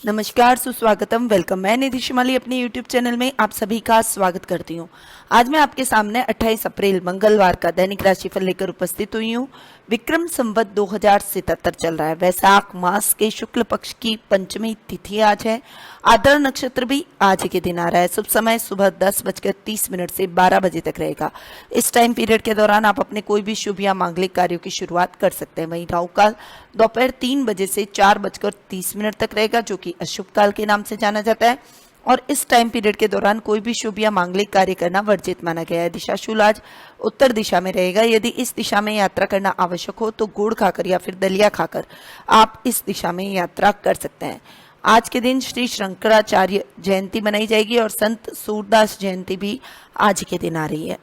नमस्कार, सुस्वागतम, वेलकम। मैं निधि शिमाली अपने यूट्यूब चैनल में आप सभी का स्वागत करती हूँ। आज मैं आपके सामने 28 अप्रैल मंगलवार का दैनिक राशिफल लेकर उपस्थित हुई हूँ। विक्रम संवत 2077 चल रहा है। वैशाख मास के शुक्ल पक्ष की पंचमी तिथि आज है। आद्र नक्षत्र भी आज के दिन आ रहा है। शुभ समय सुबह 10:30 से 12 बजे तक रहेगा। इस टाइम पीरियड के दौरान आप अपने कोई भी शुभ या मांगलिक कार्यों की शुरुआत कर सकते हैं। वहीं राहु काल दोपहर 3 बजे से 4:30 तक रहेगा, जो कि अशुभ काल के नाम से जाना जाता है। और इस टाइम पीरियड के दौरान कोई भी शुभ या मांगलिक कार्य करना वर्जित माना गया है। दिशाशूल आज उत्तर दिशा में रहेगा। यदि इस दिशा में यात्रा करना आवश्यक हो तो गुड़ खाकर या फिर दलिया खाकर आप इस दिशा में यात्रा कर सकते हैं। आज के दिन श्री शंकराचार्य जयंती मनाई जाएगी और संत सूरदास जयंती भी आज के दिन आ रही है।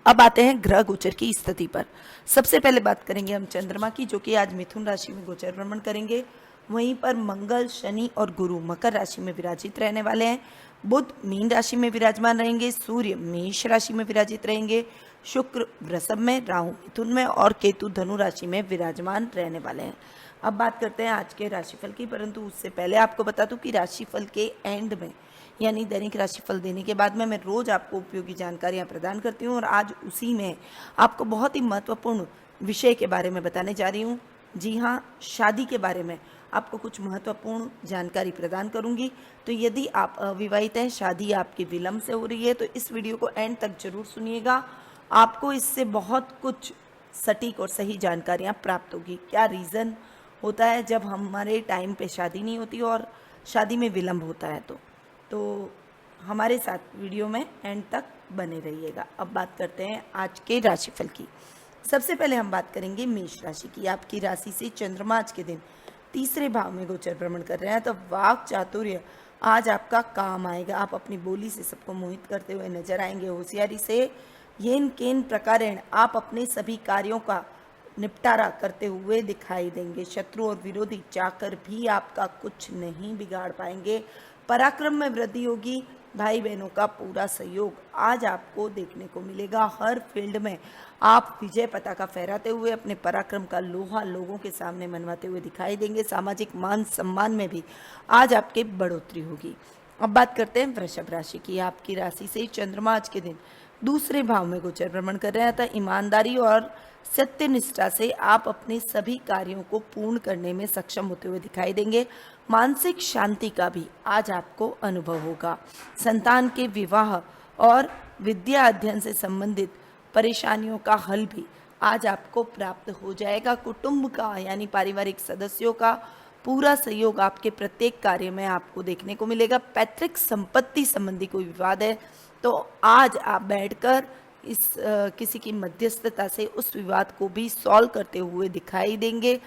अब आते हैं ग्रह गोचर की स्थिति पर। सबसे पहले बात करेंगे हम चंद्रमा की, जो कि आज मिथुन राशि में गोचर भ्रमण करेंगे। वहीं पर मंगल, शनि और गुरु मकर राशि में विराजित रहने वाले हैं। बुध मीन राशि में विराजमान रहेंगे। सूर्य मेष राशि में विराजित रहेंगे। शुक्र वृषभ में, राहु मिथुन में और केतु धनु राशि में विराजमान रहने वाले हैं। अब बात करते हैं आज के राशिफल की, परंतु उससे पहले आपको बता दूं कि राशिफल के एंड में, यानी दैनिक राशिफल देने के बाद में मैं रोज आपको उपयोगी जानकारियां प्रदान करती हूं और आज उसी में आपको बहुत ही महत्वपूर्ण विषय के बारे में बताने जा रही हूं। जी हाँ, शादी के बारे में आपको कुछ महत्वपूर्ण जानकारी प्रदान करूंगी। तो यदि आप अविवाहित हैं, शादी आपकी विलंब से हो रही है, तो इस वीडियो को एंड तक जरूर सुनिएगा। आपको इससे बहुत कुछ सटीक और सही जानकारियां प्राप्त होगी। क्या रीज़न होता है जब हमारे टाइम पे शादी नहीं होती और शादी में विलंब होता है। तो हमारे साथ वीडियो में एंड तक बने रहिएगा। अब बात करते हैं आज के राशिफल की। सबसे पहले हम बात करेंगे मेष राशि की। आपकी राशि से चंद्रमा आज के दिन तीसरे भाव में गोचर भ्रमण कर रहे हैं, तो वाक चातुर्य आज आपका काम आएगा। आप अपनी बोली से सबको मोहित करते हुए नजर आएंगे। होशियारी से येन केन प्रकारेण आप अपने सभी कार्यों का निपटारा करते हुए दिखाई देंगे। शत्रु और विरोधी चाहकर भी आपका कुछ नहीं बिगाड़ पाएंगे। पराक्रम में वृद्धि होगी। भाई बहनों का पूरा सहयोग आज आपको देखने को मिलेगा। हर फील्ड में आप विजय पताका फहराते हुए अपने पराक्रम का लोहा लोगों के सामने मनवाते हुए दिखाई देंगे। सामाजिक मान सम्मान में भी आज आपके बढ़ोतरी होगी। अब बात करते हैं वृषभ राशि की। आपकी राशि से चंद्रमा आज के दिन दूसरे भाव में गोचर भ्रमण कर रहे हैं, तो ईमानदारी और सत्यनिष्ठा से आप अपने सभी कार्यों को पूर्ण करने में सक्षम होते हुए दिखाई देंगे। मानसिक शांति का भी आज आपको अनुभव होगा। संतान के विवाह और विद्या अध्ययन से संबंधित परेशानियों का हल भी आज आपको प्राप्त हो जाएगा। कुटुंब का यानी पारिवारिक सदस्यों का पूरा सहयोग आपके प्रत्येक कार्य में आपको देखने को मिलेगा। पैतृक संपत्ति संबंधी कोई विवाद है तो आज आप बैठकर किसी की मध्यस्थता से उस विवाद को भी सॉल्व करते हुए दिखाई देंगे।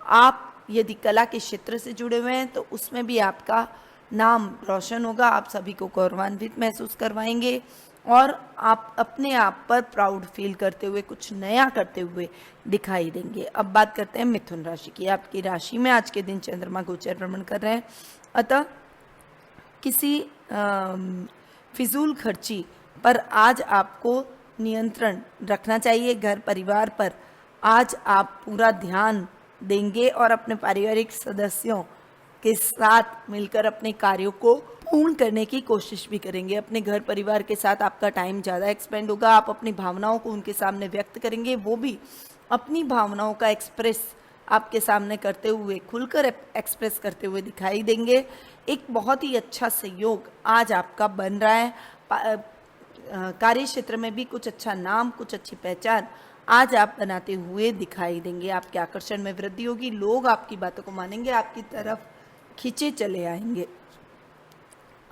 आप यदि कला के क्षेत्र से जुड़े हुए हैं तो उसमें भी आपका नाम रोशन होगा। आप सभी को गौरवान्वित महसूस करवाएंगे और आप अपने आप पर प्राउड फील करते हुए कुछ नया करते हुए दिखाई देंगे। अब बात करते हैं मिथुन राशि की। आपकी राशि में आज के दिन चंद्रमा गोचर भ्रमण कर रहे हैं, अतः किसी फिजूल खर्ची पर आज आपको नियंत्रण रखना चाहिए। घर परिवार पर आज आप पूरा ध्यान देंगे और अपने पारिवारिक सदस्यों के साथ मिलकर अपने कार्यों को पूर्ण करने की कोशिश भी करेंगे। अपने घर परिवार के साथ आपका टाइम ज़्यादा एक्सपेंड होगा। आप अपनी भावनाओं को उनके सामने व्यक्त करेंगे, वो भी अपनी भावनाओं का एक्सप्रेस आपके सामने करते हुए, खुलकर एक्सप्रेस करते हुए दिखाई देंगे। एक बहुत ही अच्छा सहयोग आज आपका बन रहा है। कार्य क्षेत्र में भी कुछ अच्छा नाम, कुछ अच्छी पहचान आज आप बनाते हुए दिखाई देंगे। आपके आकर्षण में वृद्धि होगी। लोग आपकी बातों को मानेंगे, आपकी तरफ खींचे चले आएंगे।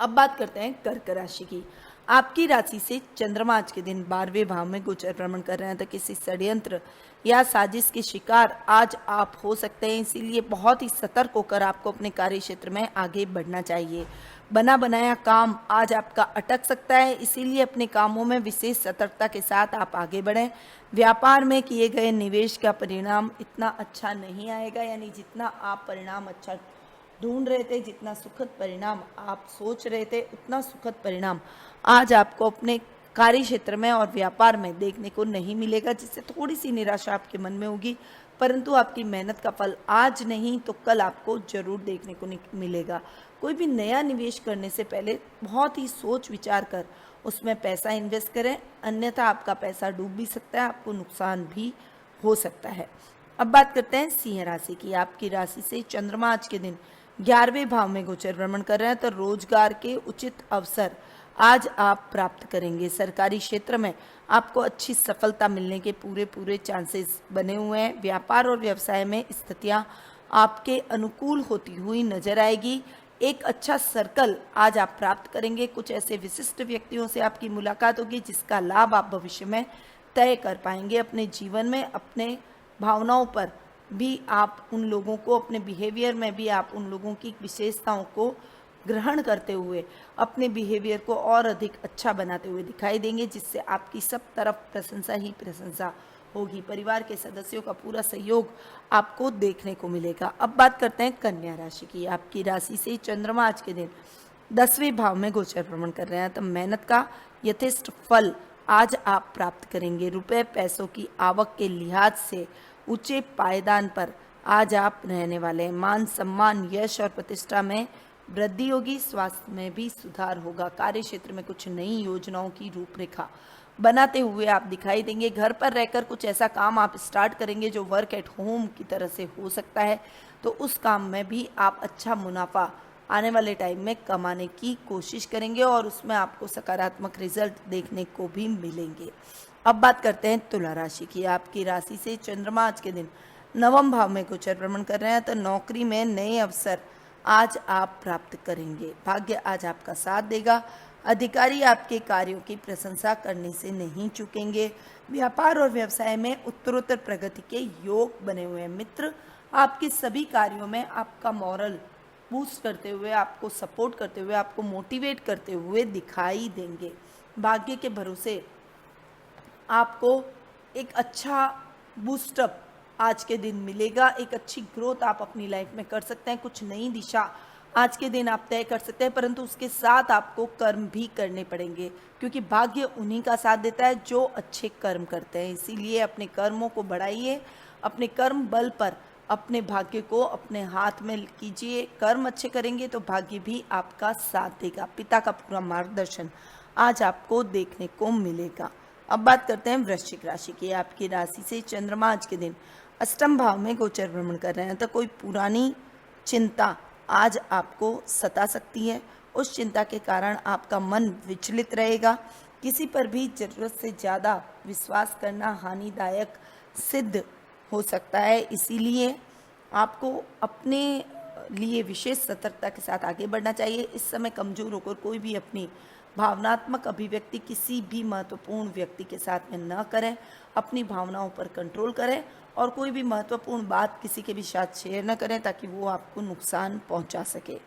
अब बात करते हैं कर्क राशि की। आपकी राशि से चंद्रमा आज के दिन 12वें भाव में गोचर भ्रमण कर रहे हैं, तो किसी षड्यंत्र या साजिश के शिकार आज आप हो सकते हैं। इसीलिए बहुत ही सतर्क होकर आपको अपने कार्य क्षेत्र में आगे बढ़ना चाहिए। बना बनाया काम आज आपका अटक सकता है, इसीलिए अपने कामों में विशेष सतर्कता के साथ आप आगे बढ़ें। व्यापार में किए गए निवेश का परिणाम इतना अच्छा नहीं आएगा, यानी जितना आप परिणाम अच्छा ढूंढ रहे थे, जितना सुखद परिणाम आप सोच रहे थे, उतना सुखद परिणाम आज आपको अपने कार्य क्षेत्र में और व्यापार में देखने को नहीं मिलेगा, जिससे थोड़ी सी निराशा आपके मन में होगी। परंतु आपकी मेहनत का फल आज नहीं तो कल आपको जरूर देखने को मिलेगा। कोई भी नया निवेश करने से पहले बहुत ही सोच विचार कर उसमें पैसा इन्वेस्ट करें, अन्यथा आपका पैसा डूब भी सकता है, आपको नुकसान भी हो सकता है। अब बात करते हैं सिंह राशि की। आपकी राशि से चंद्रमा आज के दिन 11वें भाव में गोचर भ्रमण कर रहे हैं, तो रोजगार के उचित अवसर आज आप प्राप्त करेंगे। सरकारी क्षेत्र में आपको अच्छी सफलता मिलने के पूरे चांसेस बने हुए हैं। व्यापार और व्यवसाय में स्थितियां आपके अनुकूल होती हुई नजर आएगी। एक अच्छा सर्कल आज आप प्राप्त करेंगे। कुछ ऐसे विशिष्ट व्यक्तियों से आपकी मुलाकात होगी जिसका लाभ आप भविष्य में तय कर पाएंगे। अपने जीवन में अपने भावनाओं पर भी आप उन लोगों को, अपने बिहेवियर में भी आप उन लोगों की विशेषताओं को ग्रहण करते हुए अपने बिहेवियर को और अधिक अच्छा बनाते हुए दिखाई देंगे, जिससे आपकी सब तरफ प्रशंसा ही प्रशंसा होगी। परिवार के सदस्यों का पूरा सहयोग आपको देखने को मिलेगा। अब बात करते हैं कन्या राशि की। आपकी राशि से चंद्रमा आज के दिन 10वें भाव में गोचर भ्रमण कर रहे हैं, तो मेहनत का यथेष्ट फल आज आप प्राप्त करेंगे। रुपए पैसों की आवक के लिहाज से ऊंचे पायदान पर आज आप रहने वाले हैं। मान सम्मान, यश और प्रतिष्ठा में वृद्धि होगी। स्वास्थ्य में भी सुधार होगा। कार्य क्षेत्र में कुछ नई योजनाओं की रूपरेखा बनाते हुए आप दिखाई देंगे। घर पर रहकर कुछ ऐसा काम आप स्टार्ट करेंगे जो वर्क एट होम की तरह से हो सकता है, तो उस काम में भी आप अच्छा मुनाफा आने वाले टाइम में कमाने की कोशिश करेंगे और उसमें आपको सकारात्मक रिजल्ट देखने को भी मिलेंगे। अब बात करते हैं तुला राशि की। आपकी राशि से चंद्रमा आज के दिन 9वें भाव में गोचर भ्रमण कर रहे हैं, तो नौकरी में नए अवसर आज आप प्राप्त करेंगे। भाग्य आज आपका साथ देगा। अधिकारी आपके कार्यों की प्रशंसा करने से नहीं चूकेंगे। व्यापार और व्यवसाय में उत्तरोत्तर प्रगति के योग बने हुए हैं। मित्र आपके सभी कार्यों में आपका मॉरल बूस्ट करते हुए, आपको सपोर्ट करते हुए, आपको मोटिवेट करते हुए दिखाई देंगे। भाग्य के भरोसे आपको एक अच्छा बूस्टअप आज के दिन मिलेगा। एक अच्छी ग्रोथ आप अपनी लाइफ में कर सकते हैं। कुछ नई दिशा आज के दिन आप तय कर सकते हैं, परंतु उसके साथ आपको कर्म भी करने पड़ेंगे, क्योंकि भाग्य उन्हीं का साथ देता है जो अच्छे कर्म करते हैं। इसीलिए अपने कर्मों को बढ़ाइए, अपने कर्म बल पर अपने भाग्य को अपने हाथ में कीजिए। कर्म अच्छे करेंगे तो भाग्य भी आपका साथ देगा। पिता का पूरा मार्गदर्शन आज आपको देखने को मिलेगा। अब बात करते हैं वृश्चिक राशि की। आपकी राशि से चंद्रमा आज के दिन 8वें भाव में गोचर भ्रमण कर रहे हैं, तो कोई पुरानी चिंता आज आपको सता सकती है। उस चिंता के कारण आपका मन विचलित रहेगा। किसी पर भी जरूरत से ज़्यादा विश्वास करना हानिदायक सिद्ध हो सकता है। इसीलिए आपको अपने लिए विशेष सतर्कता के साथ आगे बढ़ना चाहिए। इस समय कमज़ोर होकर कोई भी अपनी भावनात्मक अभिव्यक्ति किसी भी महत्वपूर्ण व्यक्ति के साथ में न करें। अपनी भावनाओं पर कंट्रोल करें और कोई भी महत्वपूर्ण बात किसी के भी साथ शेयर न करें, ताकि वो आपको नुकसान पहुंचा सके।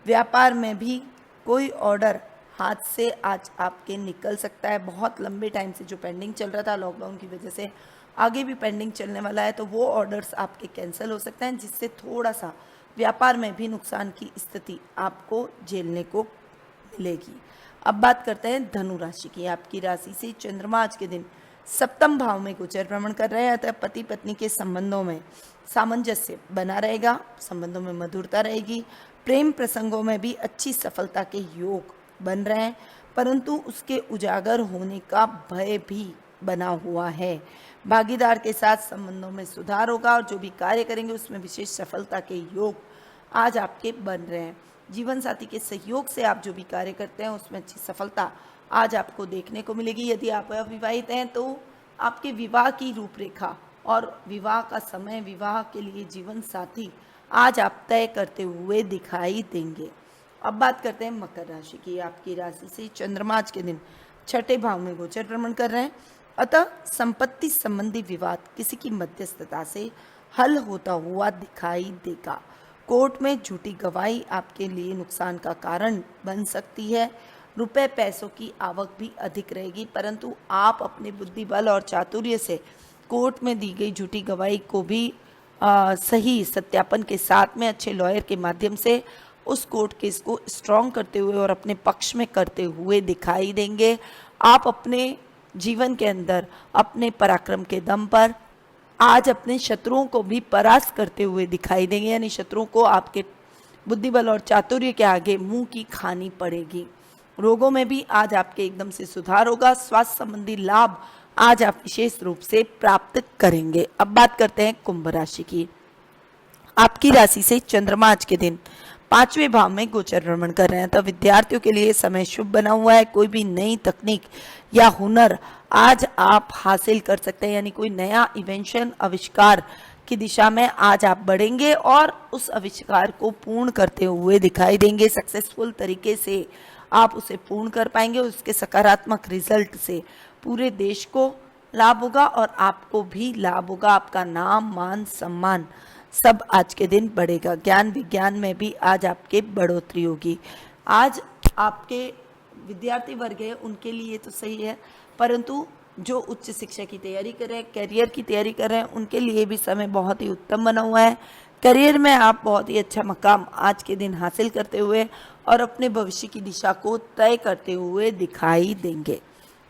व्यापार में भी कोई ऑर्डर हाथ से आज आपके निकल सकता है। बहुत लंबे टाइम से जो पेंडिंग चल रहा था, लॉकडाउन की वजह से आगे भी पेंडिंग चलने वाला है, तो वो ऑर्डर्स आपके कैंसिल हो सकते हैं, जिससे थोड़ा सा व्यापार में भी नुकसान की स्थिति आपको झेलने को मिलेगी। अब बात करते हैं धनु राशि की। आपकी राशि से चंद्रमा आज के दिन 7वें भाव में गोचर भ्रमण कर रहे हैं, तो पति पत्नी के संबंधों में सामंजस्य बना रहेगा। संबंधों में मधुरता रहेगी। प्रेम प्रसंगों में भी अच्छी सफलता के योग बन रहे हैं, परंतु उसके उजागर होने का भय भी बना हुआ है। भागीदार के साथ संबंधों में सुधार होगा और जो भी कार्य करेंगे उसमें विशेष सफलता के योग आज आपके बन रहे हैं। जीवन साथी के सहयोग से आप जो भी कार्य करते हैं उसमें अच्छी सफलता आज आपको देखने को मिलेगी। यदि आप अविवाहित हैं तो आपके विवाह की रूपरेखा और विवाह का समय, विवाह के लिए जीवन साथी आज आप तय करते हुए दिखाई देंगे। अब बात करते हैं मकर राशि की। आपकी राशि से चंद्रमा आज के दिन 6ठे भाव में गोचर भ्रमण कर रहे हैं, अतः संपत्ति संबंधी विवाद किसी की मध्यस्थता से हल होता हुआ दिखाई देगा। कोर्ट में झूठी गवाही आपके लिए नुकसान का कारण बन सकती है। रुपए पैसों की आवक भी अधिक रहेगी, परंतु आप अपने बुद्धि बल और चातुर्य से कोर्ट में दी गई झूठी गवाही को भी सही सत्यापन के साथ में अच्छे लॉयर के माध्यम से उस कोर्ट केस को स्ट्रॉन्ग करते हुए और अपने पक्ष में करते हुए दिखाई देंगे। आप अपने जीवन के अंदर अपने पराक्रम के दम पर आज अपने शत्रुओं को भी परास्त करते हुए दिखाई देंगे, यानी शत्रुओं को आपके बुद्धिबल और चातुर्य के आगे मुंह की खानी पड़ेगी। रोगों में भी आज आपके एकदम से सुधार होगा। स्वास्थ्य संबंधी लाभ आज आप विशेष रूप से प्राप्त करेंगे। अब बात करते हैं कुंभ राशि की। आपकी राशि से चंद्रमा आज के दिन 5वें भाव में गोचर भ्रमण कर रहे हैं, तो विद्यार्थियों के लिए समय शुभ बना हुआ है। कोई भी नई तकनीक या हुनर आज आप हासिल कर सकते हैं, यानी कोई नया इन्वेंशन आविष्कार की दिशा में आज आप बढ़ेंगे और उस आविष्कार को पूर्ण करते हुए दिखाई देंगे। सक्सेसफुल तरीके से आप उसे पूर्ण कर पाएंगे। उसके सकारात्मक रिजल्ट से पूरे देश को लाभ होगा और आपको भी लाभ होगा। आपका नाम मान सम्मान सब आज के दिन बढ़ेगा। ज्ञान विज्ञान में भी आज आपके बढ़ोतरी होगी। आज आपके विद्यार्थी वर्ग है उनके लिए तो सही है, परंतु जो उच्च शिक्षा की तैयारी कर रहे हैं, करियर की तैयारी कर रहे हैं, उनके लिए भी समय बहुत ही उत्तम बना हुआ है। करियर में आप बहुत ही अच्छा मकाम आज के दिन हासिल करते हुए और अपने भविष्य की दिशा को तय करते हुए दिखाई देंगे।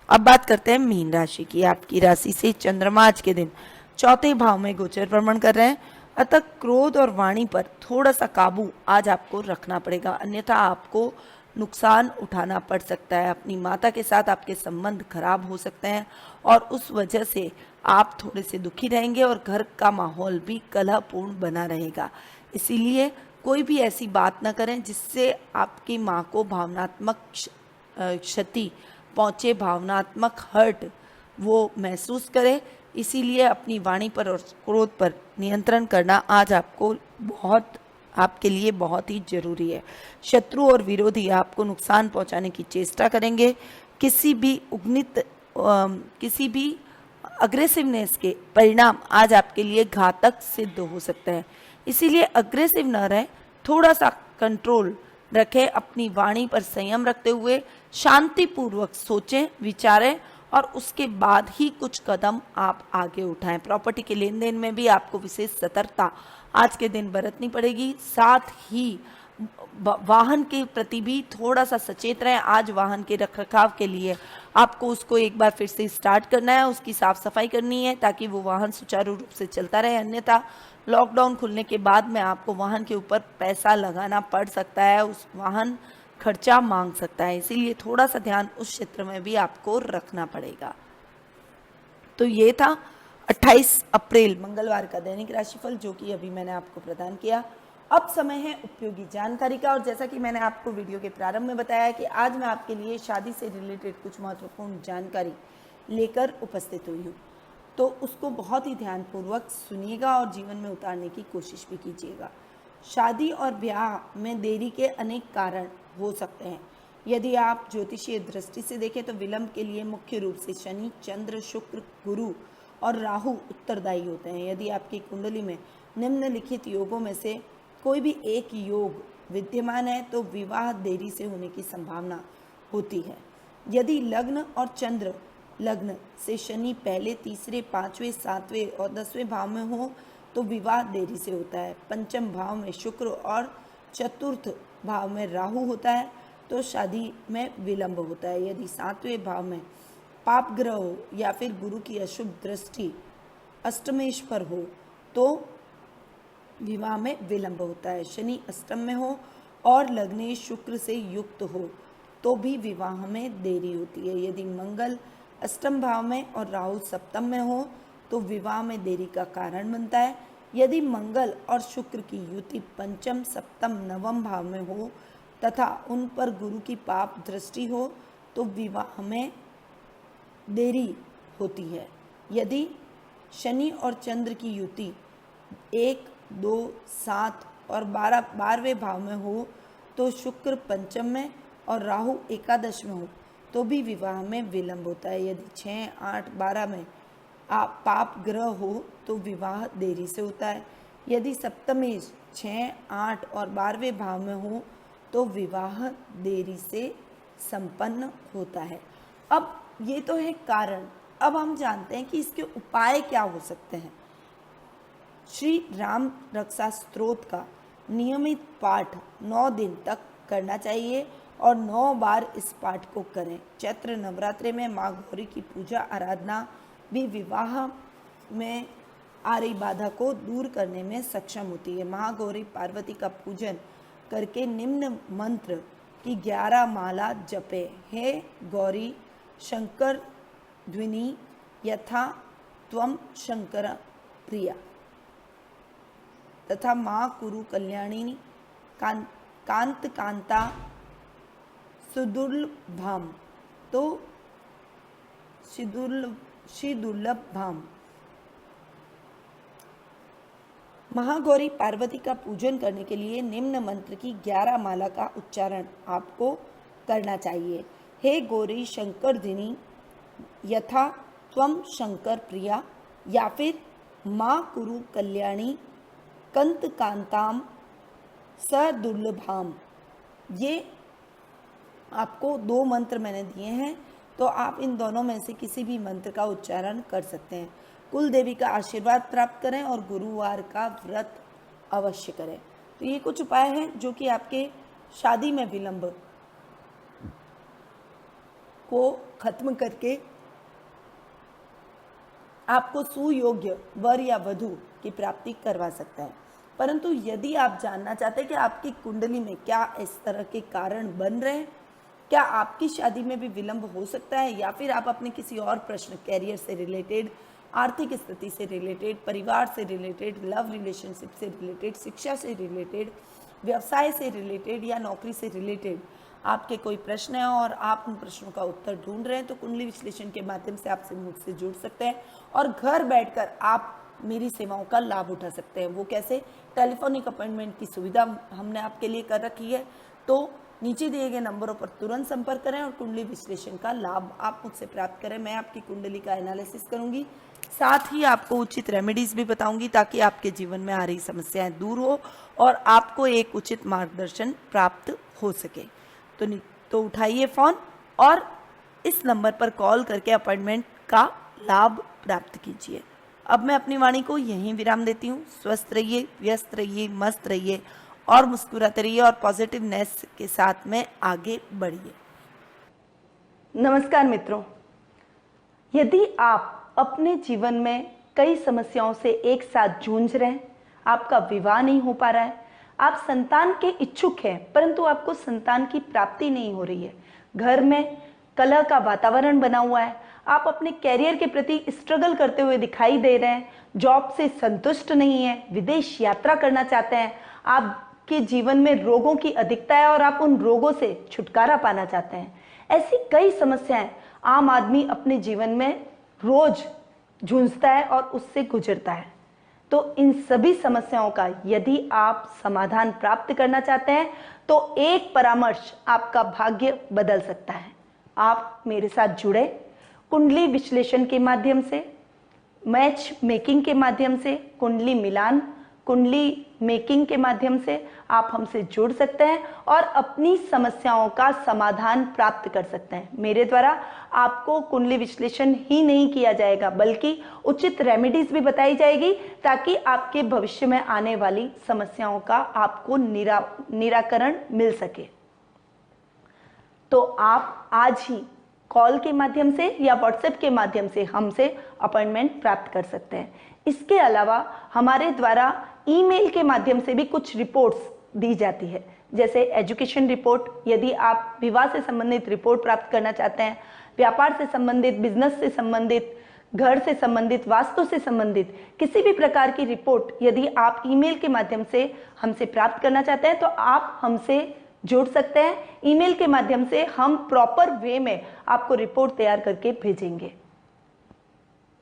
अब बात करते हैं मीन राशि की। आपकी राशि से चंद्रमा आज के दिन 4थे भाव में गोचर भ्रमण कर रहे हैं, अतः क्रोध और वाणी पर थोड़ा सा काबू आज आपको रखना पड़ेगा, अन्यथा आपको नुकसान उठाना पड़ सकता है। अपनी माता के साथ आपके संबंध खराब हो सकते हैं और उस वजह से आप थोड़े से दुखी रहेंगे और घर का माहौल भी कलहपूर्ण बना रहेगा। इसीलिए कोई भी ऐसी बात ना करें जिससे आपकी माँ को भावनात्मक क्षति पहुँचे, भावनात्मक हर्ट वो महसूस करे। इसीलिए अपनी वाणी पर और क्रोध पर नियंत्रण करना आज आपके लिए बहुत ही जरूरी है। शत्रु और विरोधी आपको नुकसान पहुंचाने की चेष्टा करेंगे। किसी भी अग्रेसिवनेस के परिणाम आज आपके लिए घातक सिद्ध हो सकते हैं। इसीलिए अग्रेसिव न रहें, थोड़ा सा कंट्रोल रखें, अपनी वाणी पर संयम रखते हुए शांतिपूर्वक सोचें, विचारें और उसके बाद ही कुछ कदम आप आगे उठाएं। प्रॉपर्टी के लेन देन में भी आपको विशेष सतर्कता आज के दिन बरतनी पड़ेगी। साथ ही वाहन के प्रति भी थोड़ा सा सचेत रहें। आज वाहन के रखरखाव के लिए आपको उसको एक बार फिर से स्टार्ट करना है, उसकी साफ सफाई करनी है ताकि वो वाहन सुचारू रूप से चलता रहे। अन्यथा लॉकडाउन खुलने के बाद में आपको वाहन के ऊपर पैसा लगाना पड़ सकता है, उस वाहन खर्चा मांग सकता है। इसीलिए थोड़ा सा ध्यान उस क्षेत्र में भी आपको रखना पड़ेगा। तो ये था 28 अप्रैल मंगलवार का दैनिक राशिफल जो कि अभी मैंने आपको प्रदान किया। अब समय है उपयोगी जानकारी का, और जैसा कि मैंने आपको वीडियो के प्रारंभ में बताया कि आज मैं आपके लिए शादी से रिलेटेड कुछ महत्वपूर्ण जानकारी लेकर उपस्थित हुई हूँ, तो उसको बहुत ही ध्यानपूर्वक सुनिएगा और जीवन में उतारने की कोशिश भी कीजिएगा। शादी और ब्याह में देरी के अनेक कारण हो सकते हैं। यदि आप ज्योतिषीय दृष्टि से देखें तो विलंब के लिए मुख्य रूप से शनि, चंद्र, शुक्र, गुरु और राहु उत्तरदायी होते हैं। यदि आपकी कुंडली में निम्नलिखित योगों में से कोई भी एक योग विद्यमान है तो विवाह देरी से होने की संभावना होती है। यदि लग्न और चंद्र लग्न से शनि पहले, तीसरे, 5वें, 7वें और 10वें भाव में हो तो विवाह देरी से होता है। पंचम भाव में शुक्र और चतुर्थ भाव में राहु होता है तो शादी में विलंब होता है। यदि 7वें भाव में पाप ग्रह हो या फिर गुरु की अशुभ दृष्टि अष्टमेश पर हो तो विवाह में विलंब होता है। शनि अष्टम में हो और लग्नेश शुक्र से युक्त हो तो भी विवाह में देरी होती है। यदि मंगल अष्टम भाव में और राहु सप्तम में हो तो विवाह में देरी का कारण बनता है। यदि मंगल और शुक्र की युति पंचम, सप्तम, नवम भाव में हो तथा उन पर गुरु की पाप दृष्टि हो तो विवाह में देरी होती है। यदि शनि और चंद्र की युति 1, 2, 7 और 12वें भाव में हो तो शुक्र पंचम में और राहु एकादश में हो तो भी विवाह में विलंब होता है। यदि 6, 8, 12 में पाप ग्रह हो तो विवाह देरी से होता है। यदि सप्तमेश 6, 8 और 12वें भाव में हो तो विवाह देरी से संपन्न होता है। अब ये तो है कारण। अब हम जानते हैं कि इसके उपाय क्या हो सकते हैं। श्री राम रक्षा स्तोत्र का नियमित पाठ 9 दिन तक करना चाहिए और 9 बार इस पाठ को करें। चैत्र नवरात्रि में माँ गौरी की पूजा आराधना भी विवाह में आ रही बाधा को दूर करने में सक्षम होती है। महागौरी पार्वती का पूजन करके निम्न मंत्र की 11 माला जपे। हे गौरी शंकर ध्वनि यथा त्वं शंकर प्रिया तथा माँ कुरु कल्याणिनी कांत कांता सुदुर्लभाम तो श्रीदुर्लभाम। महागौरी पार्वती का पूजन करने के लिए निम्न मंत्र की 11 माला का उच्चारण आपको करना चाहिए। हे गौरी शंकर धिनी यथा त्वं शंकर प्रिया, या फिर माँ कुरु कल्याणी कंत कांताम सदुर्लभाम। ये आपको 2 मंत्र मैंने दिए हैं, तो आप इन दोनों में से किसी भी मंत्र का उच्चारण कर सकते हैं। कुल देवी का आशीर्वाद प्राप्त करें और गुरुवार का व्रत अवश्य करें। तो ये कुछ उपाय हैं जो कि आपके शादी में विलंब को खत्म करके आपको सुयोग्य वर या वधू की प्राप्ति करवा सकता है। परंतु यदि आप जानना चाहते हैं कि आपकी कुंडली में क्या इस तरह के कारण बन रहे हैं, क्या आपकी शादी में भी विलंब हो सकता है, या फिर आप अपने किसी और प्रश्न, कैरियर से रिलेटेड, आर्थिक स्थिति से रिलेटेड, परिवार से रिलेटेड, लव रिलेशनशिप से रिलेटेड, शिक्षा से रिलेटेड, व्यवसाय से रिलेटेड या नौकरी से रिलेटेड आपके कोई प्रश्न है और आप उन प्रश्नों का उत्तर ढूंढ रहे हैं, तो कुंडली विश्लेषण के माध्यम से आपसे मुझसे जुड़ सकते हैं और घर बैठकर आप मेरी सेवाओं का लाभ उठा सकते हैं। वो कैसे? टेलीफोनिक अपॉइंटमेंट की सुविधा हमने आपके लिए कर रखी है। तो नीचे दिए गए नंबरों पर तुरंत संपर्क करें और कुंडली विश्लेषण का लाभ आप मुझसे प्राप्त करें। मैं आपकी कुंडली का एनालिसिस करूंगी, साथ ही आपको उचित रेमेडीज भी बताऊंगी ताकि आपके जीवन में आ रही समस्याएं दूर हो और आपको एक उचित मार्गदर्शन प्राप्त हो सके। तो उठाइए फ़ोन और इस नंबर पर कॉल करके अपॉइंटमेंट का लाभ प्राप्त कीजिए। अब मैं अपनी वाणी को यहीं विराम देती हूँ। स्वस्थ रहिए, व्यस्त रहिए, मस्त रहिए और मुस्कुराते रहिए और पॉजिटिवनेस के साथ में आगे बढ़िए। नमस्कार मित्रों, यदि आप अपने जीवन में कई समस्याओं से एक साथ जूझ रहे हैं, आपका विवाह नहीं हो पा रहा है, आप संतान के इच्छुक हैं परंतु आपको संतान की प्राप्ति नहीं हो रही है, घर में कलह का वातावरण बना हुआ है, आप अपने कैरियर के प्रति स्ट्रगल करते हुए दिखाई दे रहे हैं, जॉब से संतुष्ट नहीं है, विदेश यात्रा करना चाहते हैं, आपके जीवन में रोगों की अधिकता है और आप उन रोगों से छुटकारा पाना चाहते हैं। ऐसी कई समस्याएं आम आदमी अपने जीवन में रोज जूझता है और उससे गुजरता है। तो इन सभी समस्याओं का यदि आप समाधान प्राप्त करना चाहते हैं तो एक परामर्श आपका भाग्य बदल सकता है। आप मेरे साथ जुड़े, कुंडली विश्लेषण के माध्यम से, मैच मेकिंग के माध्यम से, कुंडली मिलान, कुंडली मेकिंग के माध्यम से आप हमसे जुड़ सकते हैं और अपनी समस्याओं का समाधान प्राप्त कर सकते हैं। मेरे द्वारा आपको कुंडली विश्लेषण ही नहीं किया जाएगा बल्कि उचित रेमेडीज भी बताई जाएगी ताकि आपके भविष्य में आने वाली समस्याओं का आपको निराकरण मिल सके। तो आप आज ही कॉल के माध्यम से या व्हाट्सएप के माध्यम से हमसे अपॉइंटमेंट प्राप्त कर सकते हैं। इसके अलावा हमारे द्वारा ईमेल के माध्यम से भी कुछ रिपोर्ट्स दी जाती है, जैसे एजुकेशन रिपोर्ट, यदि आप विवाह से संबंधित रिपोर्ट प्राप्त करना चाहते हैं, व्यापार से संबंधित, बिजनेस से संबंधित, घर से संबंधित, वास्तु से संबंधित किसी भी प्रकार की रिपोर्ट यदि आप ईमेल के माध्यम से हमसे प्राप्त करना चाहते हैं तो आप हमसे जुड़ सकते हैं। ईमेल के माध्यम से हम प्रॉपर वे में आपको रिपोर्ट तैयार करके भेजेंगे।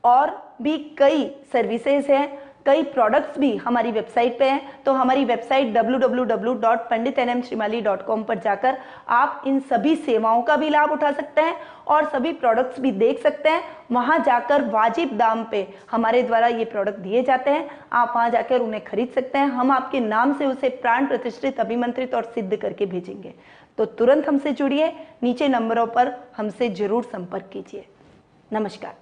और भी कई सर्विसेज हैं, कई प्रोडक्ट्स भी हमारी वेबसाइट पे हैं, तो हमारी वेबसाइट www.panditnmshrimali.com पर जाकर आप इन सभी सेवाओं का भी लाभ उठा सकते हैं और सभी प्रोडक्ट्स भी देख सकते हैं। वहां जाकर वाजिब दाम पे हमारे द्वारा ये प्रोडक्ट दिए जाते हैं, आप वहां जाकर उन्हें खरीद सकते हैं। हम आपके नाम से उसे प्राण प्रतिष्ठित, अभिमंत्रित और सिद्ध करके भेजेंगे। तो तुरंत हमसे जुड़िए, नीचे नंबरों पर हमसे जरूर संपर्क कीजिए। नमस्कार।